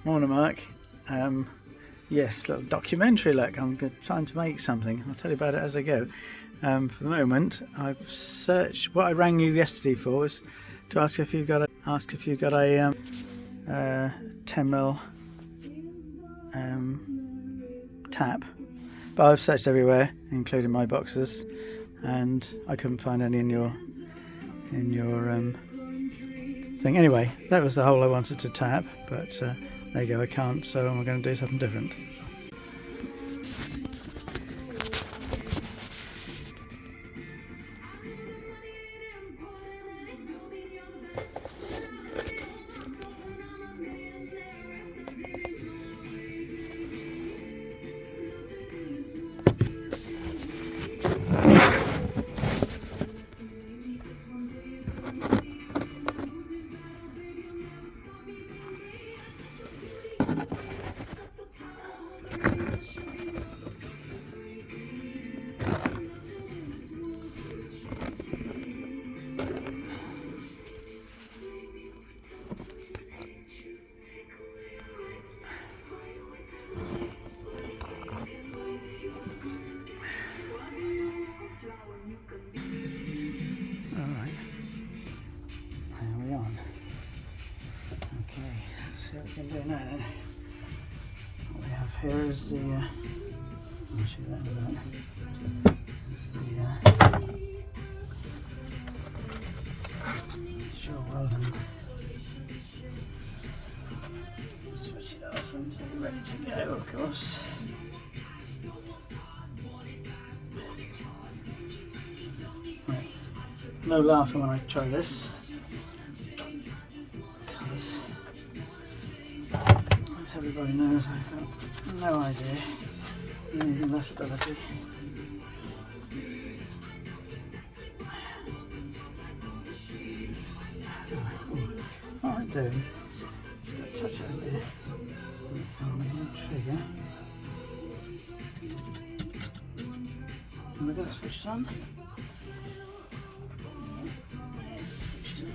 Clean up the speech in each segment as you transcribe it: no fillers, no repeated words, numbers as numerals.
Morning, Mark. Yes, little documentary. Look, I'm trying to make something. I'll tell you about it as I go. For the moment, I've searched. What I rang you yesterday for was to ask if you've got a 10mm tap. But I've searched everywhere, including my boxes, and I couldn't find any in your thing. Anyway, that was the hole I wanted to tap, but there you go, I can't, so I'm going to do something different. Okay, let's see what we can do now then. What we have here is the, I'll show you that in a minute. Is the sure welding. Switch it off until you're ready to go, of course. Right. No laughing when I try this. Everybody knows I've got no idea anything less ability. What I'm doing, just got to touch it over here. That's the trigger. And we're going to switch it on. Yes, switched it on.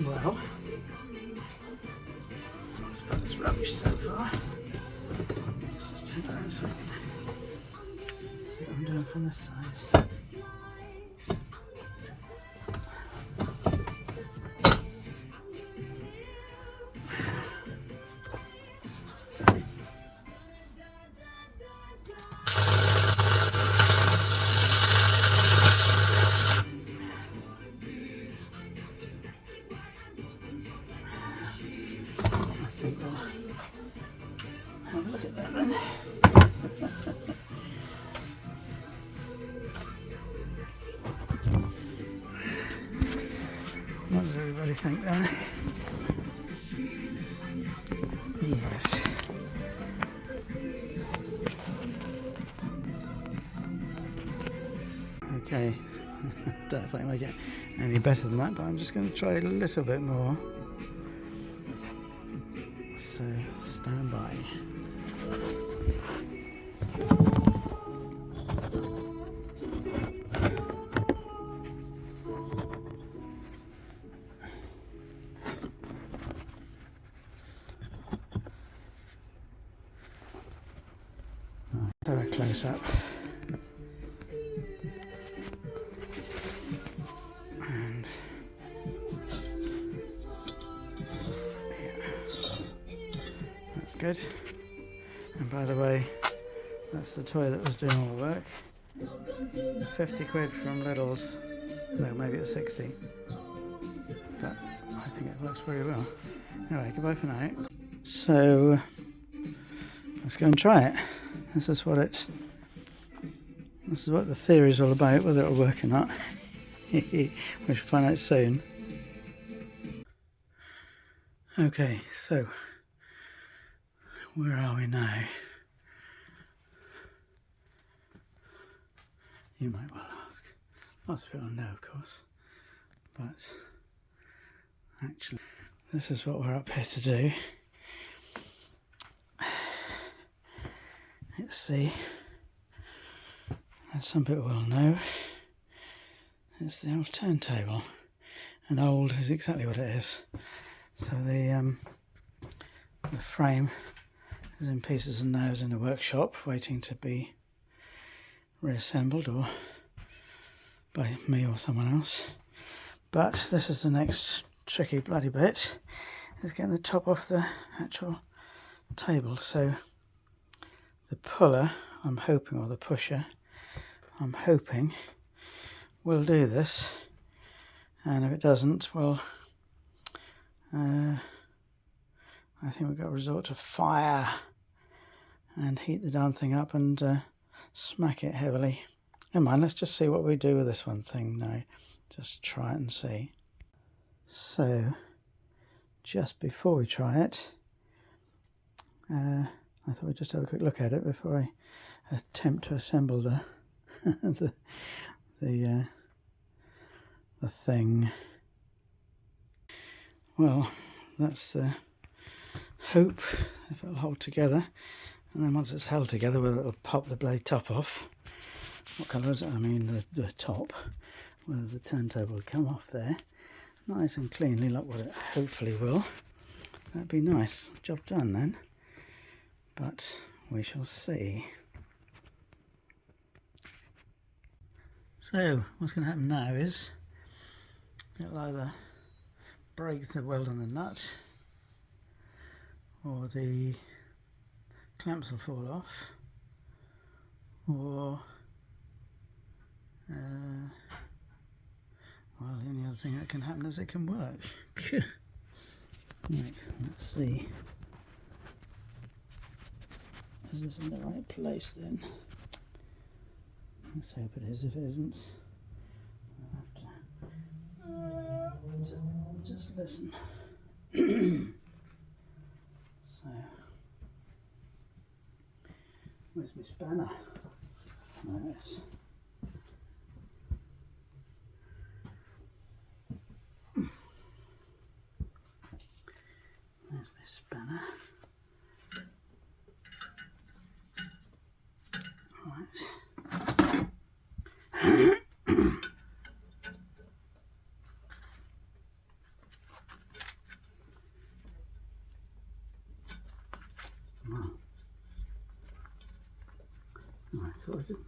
Well, that's about as rubbish so far. Let's just turn it around so I can see what I'm doing from this side. Have a look at that then. What does everybody think then? Yes. Okay. Don't think I make it any better than that, but I'm just going to try a little bit more. So stand by. Do a close up. And that's good. And by the way, that's the toy that was doing all the work. 50 quid from Lidl's. No, maybe it was 60. But I think it works very well. Anyway, goodbye for now. So let's go and try it. This is what the theory is all about. Whether it'll work or not, we shall find out soon. Okay, so where are we now? You might well ask. Lots of people know, of course, but actually this is what we're up here to do. It's as some people will know, it's the old turntable, and old is exactly what it is. So the frame is in pieces and now is in a workshop waiting to be reassembled, or by me or someone else. But this is the next tricky bloody bit, is getting the top off the actual table. So the puller, I'm hoping, or the pusher, I'm hoping, will do this, and if it doesn't, well, I think we've got to resort to fire and heat the darn thing up and smack it heavily. Never mind, let's just see what we do with this one thing now. Just try it and see. So, just before we try it, I thought we'd just have a quick look at it before I attempt to assemble the the thing. Well, that's the hope, if it'll hold together, and then once it's held together, whether it'll pop the bloody top off. What colour is it? I mean the top, whether the turntable will come off there nice and cleanly like what it hopefully will. That'd be nice. Job done then, but we shall see. So what's going to happen now is it'll either break the weld on the nut, or the clamps will fall off, or well, the only other thing that can happen is it can work. Right, let's see. Is this in the right place then? Let's hope it is. If it isn't, I'll have to just listen. So, where's my spanner? There it is. There's my spanner. Right. I thought I didn't.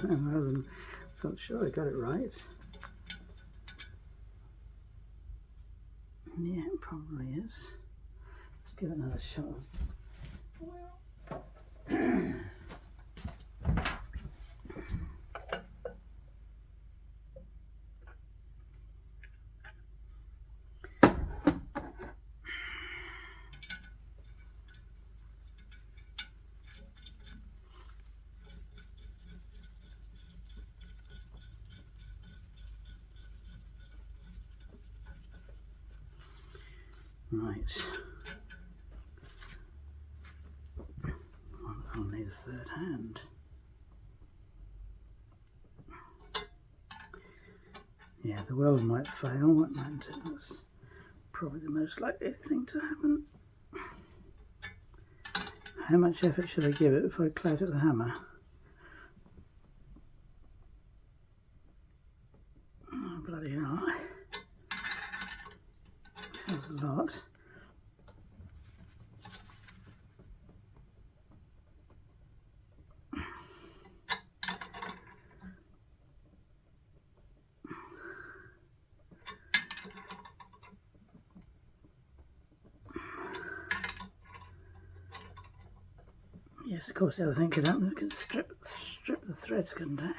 Rather than felt sure I got it right. Yeah, it probably is. Let's give it another shot. Right. I'll need a third hand. Yeah, the weld might fail, mightn't it? That's probably the most likely thing to happen. How much effort should I give it before I clout it with a hammer? Oh, bloody hell. Feels a lot. Yes, of course, the other thing could happen, it could strip the threads, couldn't it?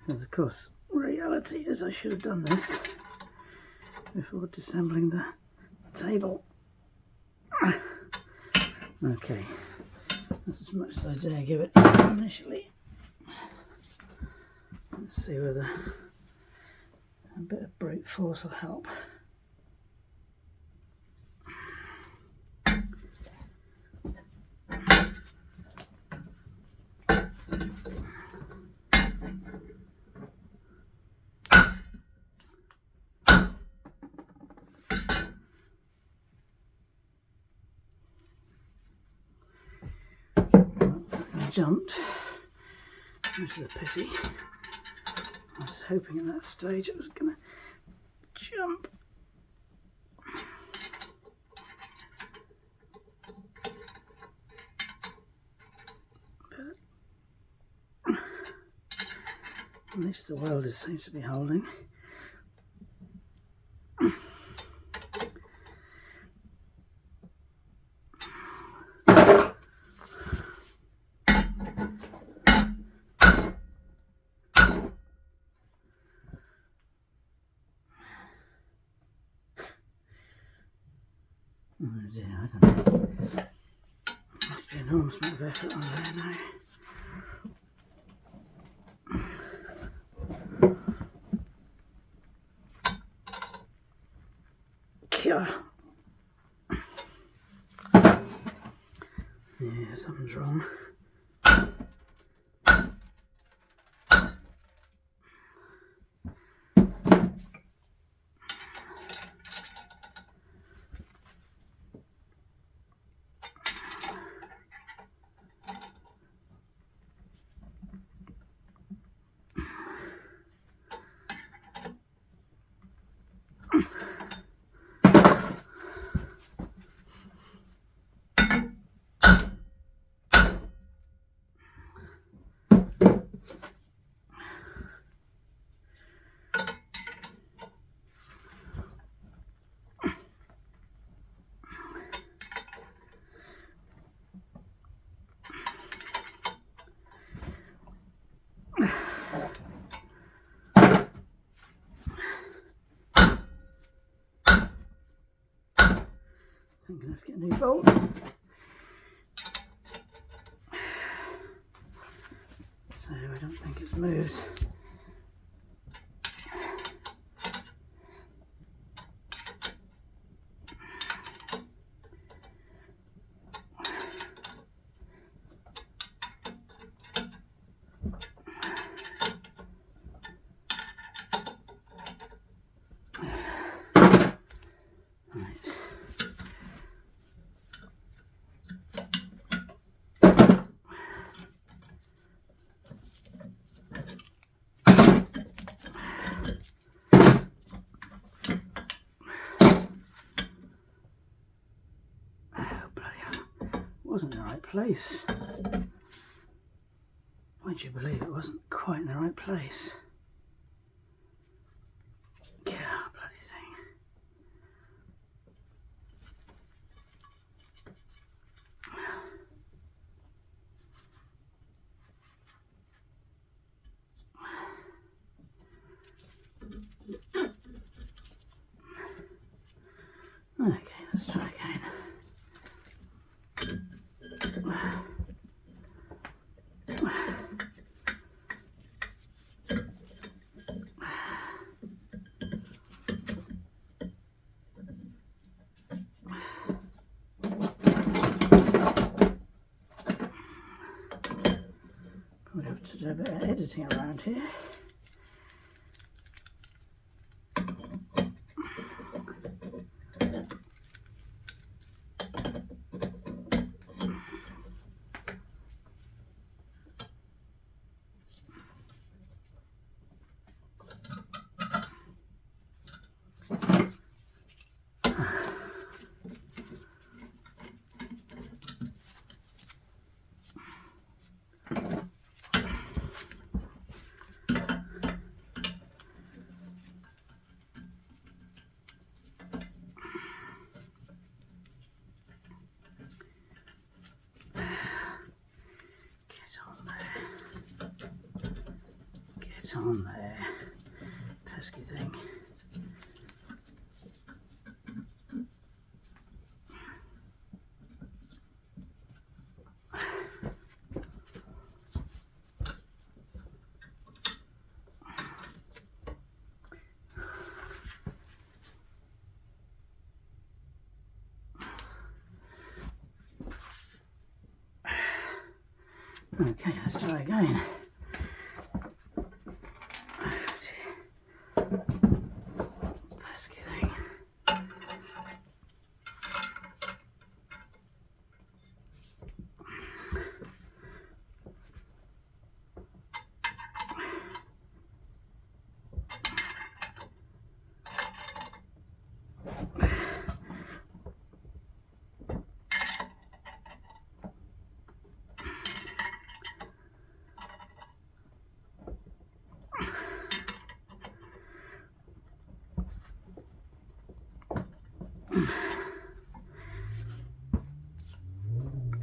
Because of course, reality is I should have done this before disassembling the table. Okay, that's as much as I dare give it initially. Let's see whether a bit of brute force will help. Jumped, which is a pity. I was hoping at that stage it was going to jump. But at least the welder seems to be holding. Oh dear, I don't know. Must be an enormous amount of effort on there now. Yeah, something's wrong. I'm going to have to get a new bolt. So I don't think it's moved. Wasn't in the right place. Would you believe it wasn't quite in the right place? God, bloody thing. Okay, let's try again. Probably have to do a bit of editing around here. it on there. Pesky thing. Okay, let's try again. Pesky thing.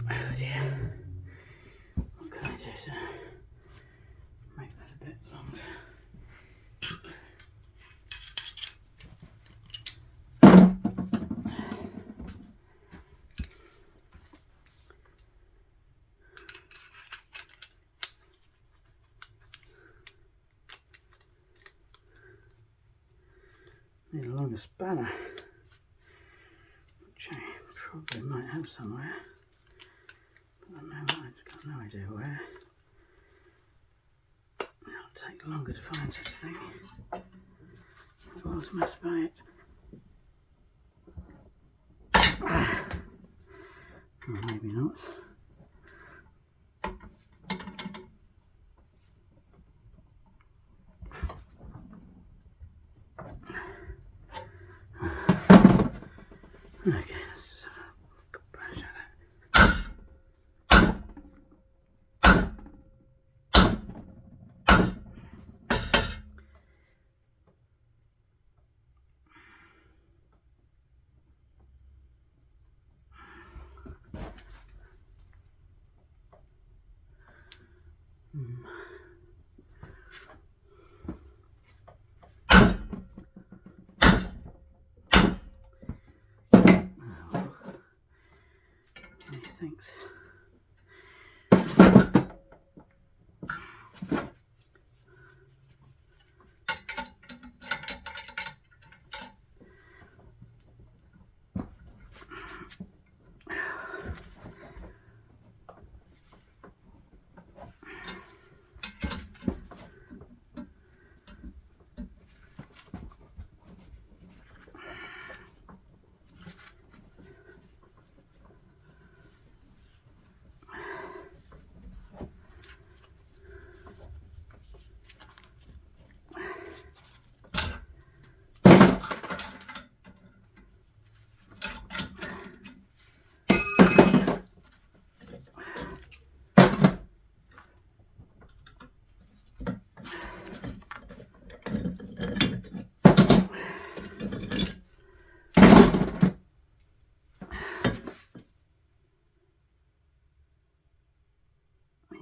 Oh dear. What can I do to make that a bit longer? Need a longer spanner, which I probably might have somewhere, but I've got no idea where. It'll take longer to find such a thing. I've got to mess about. Or maybe not. Okay, let's just have a brush at it. Thanks.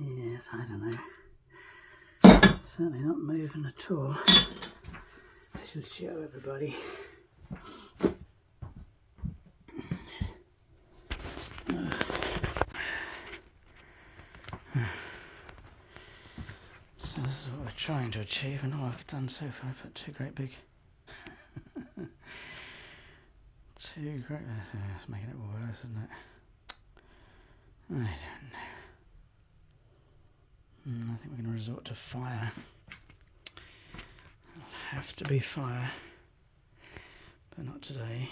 Yes, I don't know. Certainly not moving at all. I should show everybody. So this is what we're trying to achieve, and all I've done so far, I've put two great big... it's making it worse, isn't it? I don't know. I think we're going to resort to fire. It'll have to be fire, but not today.